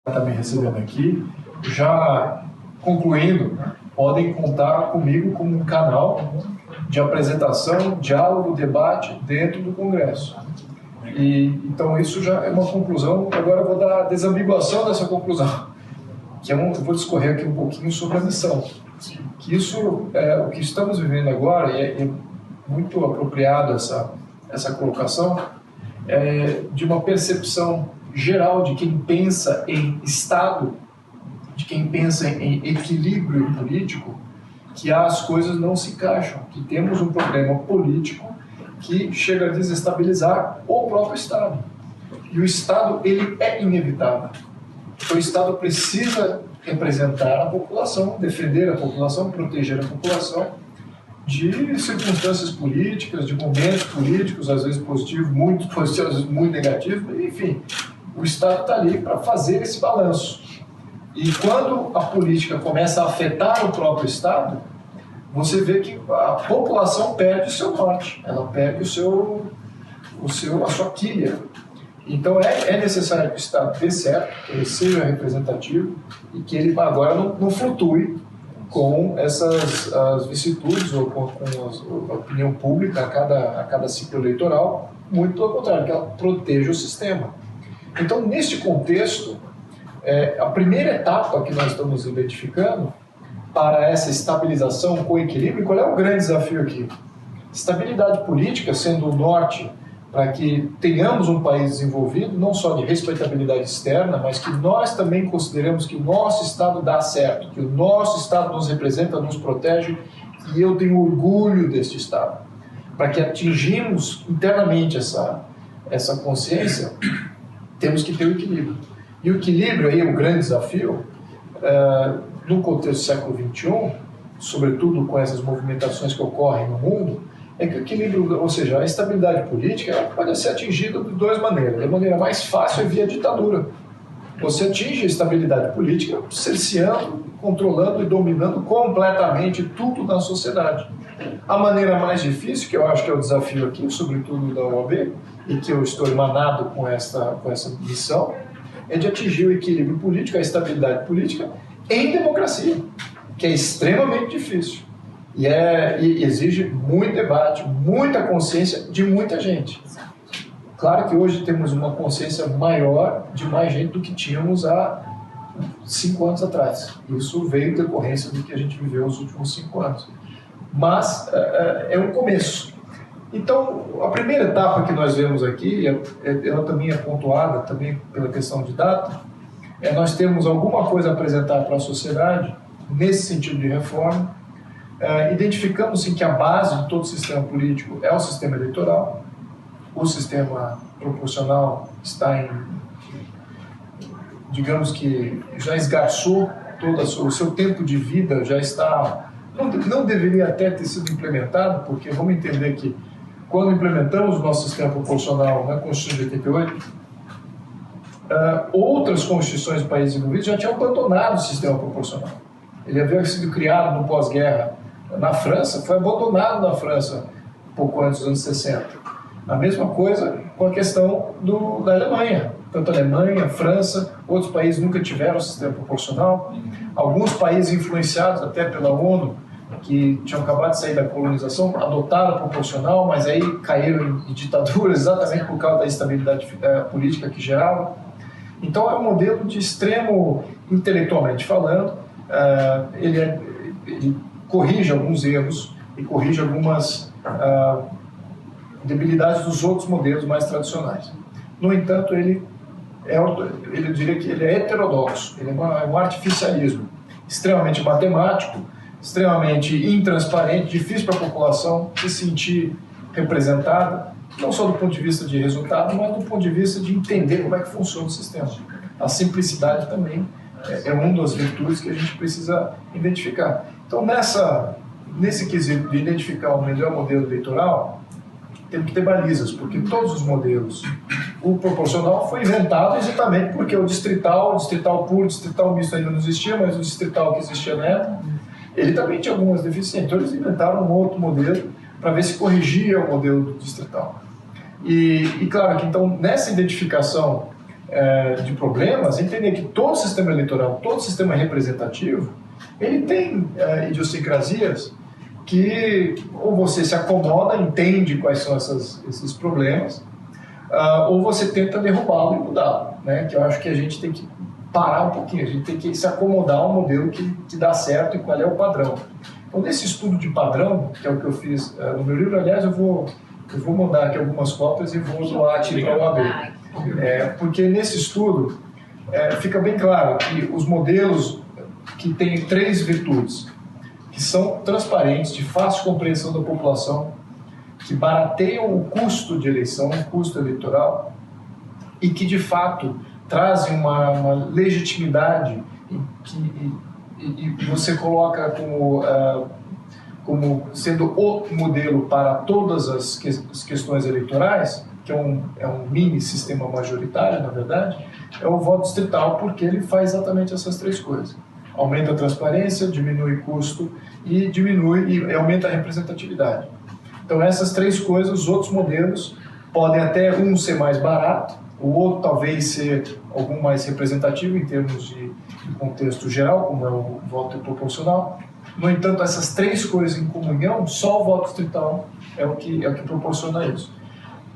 está me recebendo aqui, já concluindo, podem contar comigo como um canal de apresentação, diálogo, debate dentro do Congresso. Então isso já é uma conclusão. Agora eu vou dar a desambiguação dessa conclusão, que eu vou discorrer aqui um pouquinho sobre a missão. Que isso, o que estamos vivendo agora, e é muito apropriado essa colocação, de uma percepção geral de quem pensa em Estado, de quem pensa em equilíbrio político, que as coisas não se encaixam, que temos um problema político que chega a desestabilizar o próprio Estado. E o Estado, ele é inevitável. O Estado precisa representar a população, defender a população, proteger a população de circunstâncias políticas, de momentos políticos, às vezes positivos, muito positivos, muito negativos, enfim. O Estado está ali para fazer esse balanço. E quando a política começa a afetar o próprio Estado, você vê que a população perde o seu norte, ela perde a sua quilha. Então é necessário que o Estado dê certo, que ele seja representativo e que ele agora não flutue com as vicissitudes ou com a opinião pública a cada ciclo eleitoral, muito pelo contrário, que ela proteja o sistema. Então, neste contexto, a primeira etapa que nós estamos identificando para essa estabilização com equilíbrio, qual é o grande desafio aqui? Estabilidade política sendo o norte para que tenhamos um país desenvolvido, não só de respeitabilidade externa, mas que nós também consideramos que o nosso Estado dá certo, que o nosso Estado nos representa, nos protege, e eu tenho orgulho deste Estado. Para que atingimos internamente essa consciência, temos que ter o equilíbrio. E o equilíbrio aí é um grande desafio, no contexto do século XXI, sobretudo com essas movimentações que ocorrem no mundo, é que o equilíbrio, ou seja, a estabilidade política, ela pode ser atingida de duas maneiras. A maneira mais fácil é via ditadura. Você atinge a estabilidade política cerceando, controlando e dominando completamente tudo na sociedade. A maneira mais difícil, que eu acho que é o desafio aqui, sobretudo da OAB, e que eu estou emanado com essa missão, é de atingir o equilíbrio político, a estabilidade política, em democracia, que é extremamente difícil. E exige muito debate, muita consciência de muita gente. Claro que hoje temos uma consciência maior de mais gente do que tínhamos há 5 anos atrás. Isso veio em decorrência do que a gente viveu nos últimos 5 anos. Mas é um começo. Então, a primeira etapa que nós vemos aqui, ela também é pontuada também pela questão de data, nós temos alguma coisa a apresentar para a sociedade nesse sentido de reforma. Identificamos que a base de todo o sistema político é o sistema eleitoral. O sistema proporcional está digamos que já esgarçou todo o seu tempo de vida, já está, não deveria até ter sido implementado, porque vamos entender que quando implementamos o nosso sistema proporcional na Constituição de 88, outras constituições de países desenvolvidos já tinham abandonado o sistema proporcional. Ele havia sido criado no pós-guerra na França, foi abandonado na França pouco antes dos anos 60. A mesma coisa com a questão da Alemanha. Tanto a Alemanha, a França, outros países nunca tiveram sistema proporcional. Alguns países influenciados até pela ONU, que tinham acabado de sair da colonização, adotaram a proporcional, mas aí caíram em ditaduras exatamente por causa da instabilidade política que gerava. Então é um modelo de extremo, intelectualmente falando, ele corrige alguns erros e corrige algumas debilidades dos outros modelos mais tradicionais. No entanto, eu diria que ele é heterodoxo, ele é um artificialismo extremamente matemático, extremamente intransparente, difícil para a população se sentir representada, não só do ponto de vista de resultado, mas do ponto de vista de entender como é que funciona o sistema. A simplicidade também é uma das virtudes que a gente precisa identificar. Então, nesse quesito de identificar o melhor modelo eleitoral, temos que ter balizas, porque todos os modelos, o proporcional foi inventado exatamente porque o distrital puro, distrital misto ainda não existia, mas o distrital que existia na época, ele também tinha algumas deficiências. Então, eles inventaram um outro modelo para ver se corrigia o modelo do distrital. E claro que, então, nessa identificação de problemas, entender que todo sistema eleitoral, todo sistema representativo, ele tem idiosincrasias que ou você se acomoda, entende quais são esses problemas, ou você tenta derrubá-lo e mudá-lo, né? Que eu acho que a gente tem que parar um pouquinho, a gente tem que se acomodar ao modelo que dá certo e qual é o padrão. Então, nesse estudo de padrão, que é o que eu fiz no meu livro, aliás, eu vou mandar aqui algumas cópias e vou doar aqui para o AB. Porque nesse estudo fica bem claro que os modelos que têm 3 virtudes, que são transparentes, de fácil compreensão da população, que barateiam o custo de eleição, o custo eleitoral, e que, de fato, trazem uma legitimidade e você coloca como sendo o modelo para todas as questões eleitorais, que é um mini sistema majoritário, na verdade, é o voto distrital, porque ele faz exatamente essas 3 coisas. Aumenta a transparência, diminui o custo e aumenta a representatividade. Então, essas 3 coisas, os outros modelos, podem até um ser mais barato, o outro talvez ser algum mais representativo em termos de contexto geral, como é o voto proporcional. No entanto, essas 3 coisas em comunhão, só o voto distrital é o que proporciona isso.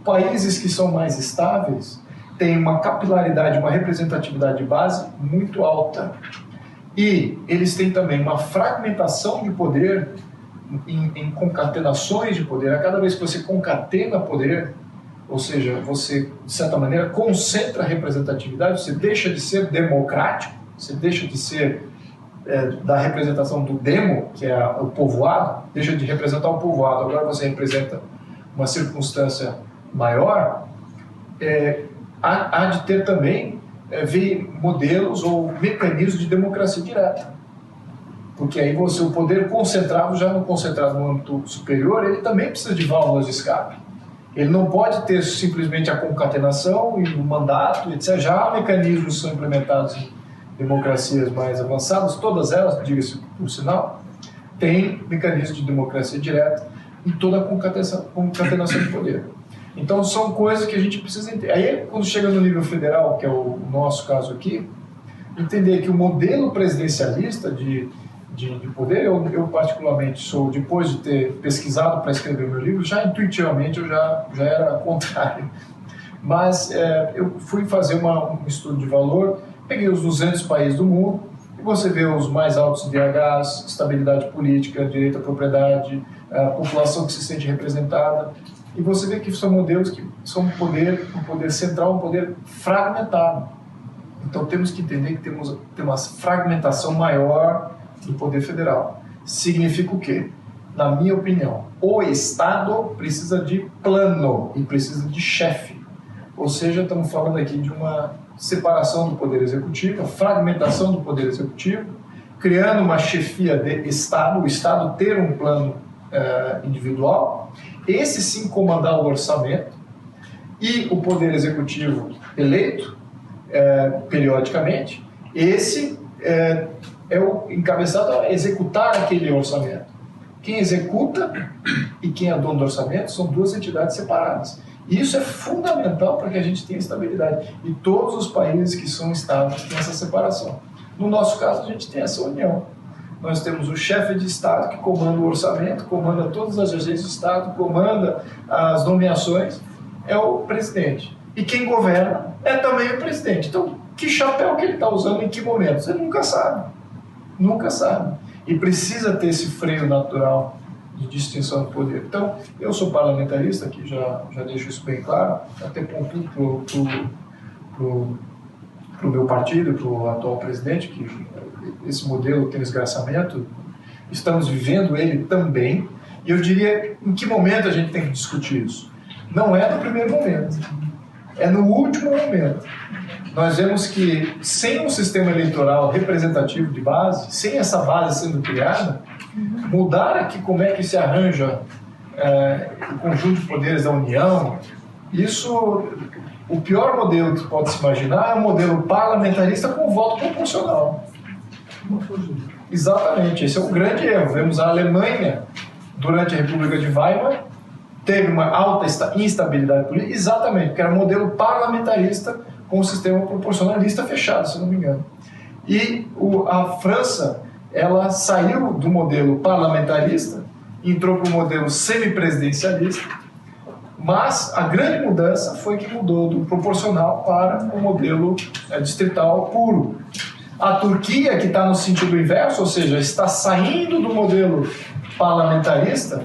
Países que são mais estáveis têm uma capilaridade, uma representatividade de base muito alta. E eles têm também uma fragmentação de poder em concatenações de poder. A cada vez que você concatena poder, ou seja, você, de certa maneira, concentra a representatividade, você deixa de ser democrático, você deixa de ser da representação do demo, que é o povoado, deixa de representar o povoado, agora você representa uma circunstância maior, há de ter também modelos ou mecanismos de democracia direta. Porque aí o poder concentrado, já não concentrado no âmbito superior, ele também precisa de válvulas de escape. Ele não pode ter simplesmente a concatenação e o mandato, etc. Já há mecanismos que são implementados em democracias mais avançadas, todas elas, diga-se por sinal, têm mecanismos de democracia direta em toda a concatenação de poder. Então, são coisas que a gente precisa entender. Aí, quando chega no nível federal, que é o nosso caso aqui, entender que o modelo presidencialista de poder, eu particularmente sou, depois de ter pesquisado para escrever o meu livro, já intuitivamente eu já era contrário. Mas eu fui fazer um estudo de valor, peguei os 200 países do mundo, e você vê os mais altos DHs, estabilidade política, direito à propriedade, a população que se sente representada, e você vê que são modelos que são um poder central, um poder fragmentado. Então temos que entender que tem uma fragmentação maior do poder federal. Significa o quê? Na minha opinião, o Estado precisa de plano e precisa de chefe. Ou seja, estamos falando aqui de uma separação do poder executivo, a fragmentação do poder executivo, criando uma chefia de Estado, o Estado ter um plano individual, esse sim comandar o orçamento, e o poder executivo eleito periodicamente, esse é o encabeçado a executar aquele orçamento. Quem executa e quem é dono do orçamento são 2 entidades separadas. E isso é fundamental para que a gente tenha estabilidade. E todos os países que são estados têm essa separação. No nosso caso, a gente tem essa união. Nós temos o chefe de Estado que comanda o orçamento, comanda todas as agências do Estado, comanda as nomeações, é o presidente. E quem governa é também o presidente. Então, que chapéu que ele está usando em que momento? Você nunca sabe. Nunca sabe. E precisa ter esse freio natural de distinção do poder. Então, eu sou parlamentarista, aqui já deixo isso bem claro, até pontuo para o meu partido, para o atual presidente, que esse modelo tem esgarçamento, estamos vivendo ele também, e eu diria, em que momento a gente tem que discutir isso? Não é no primeiro momento, é no último momento. Nós vemos que sem um sistema eleitoral representativo de base, sem essa base sendo criada, mudar aqui como é que se arranja o conjunto de poderes da União, isso, o pior modelo que pode se imaginar é um modelo parlamentarista com voto proporcional. Exatamente, esse é um grande erro. Vemos a Alemanha, durante a República de Weimar, teve uma alta instabilidade política, exatamente, porque era um modelo parlamentarista com o sistema proporcionalista fechado, se não me engano. E a França, ela saiu do modelo parlamentarista, entrou para o modelo semipresidencialista, mas a grande mudança foi que mudou do proporcional para o modelo distrital puro. A Turquia, que está no sentido inverso, ou seja, está saindo do modelo parlamentarista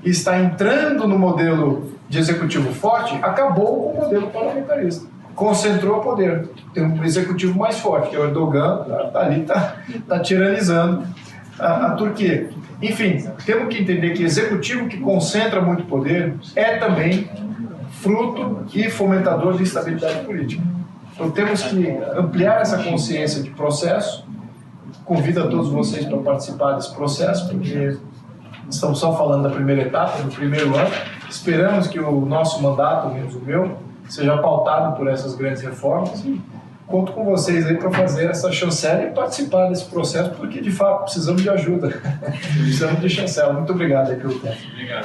e está entrando no modelo de executivo forte, acabou com o modelo parlamentarista. Concentrou o poder. Tem um executivo mais forte, que é o Erdogan, está tiranizando a Turquia. Enfim, temos que entender que executivo que concentra muito poder é também fruto e fomentador de instabilidade política. Então temos que ampliar essa consciência de processo. Convido a todos vocês para participar desse processo, porque estamos só falando da primeira etapa, do primeiro ano. Esperamos que o nosso mandato, menos o meu, seja pautado por essas grandes reformas. E conto com vocês aí para fazer essa chancela e participar desse processo, porque de fato precisamos de ajuda. Precisamos de chancela. Muito obrigado aí pelo tempo. Obrigado.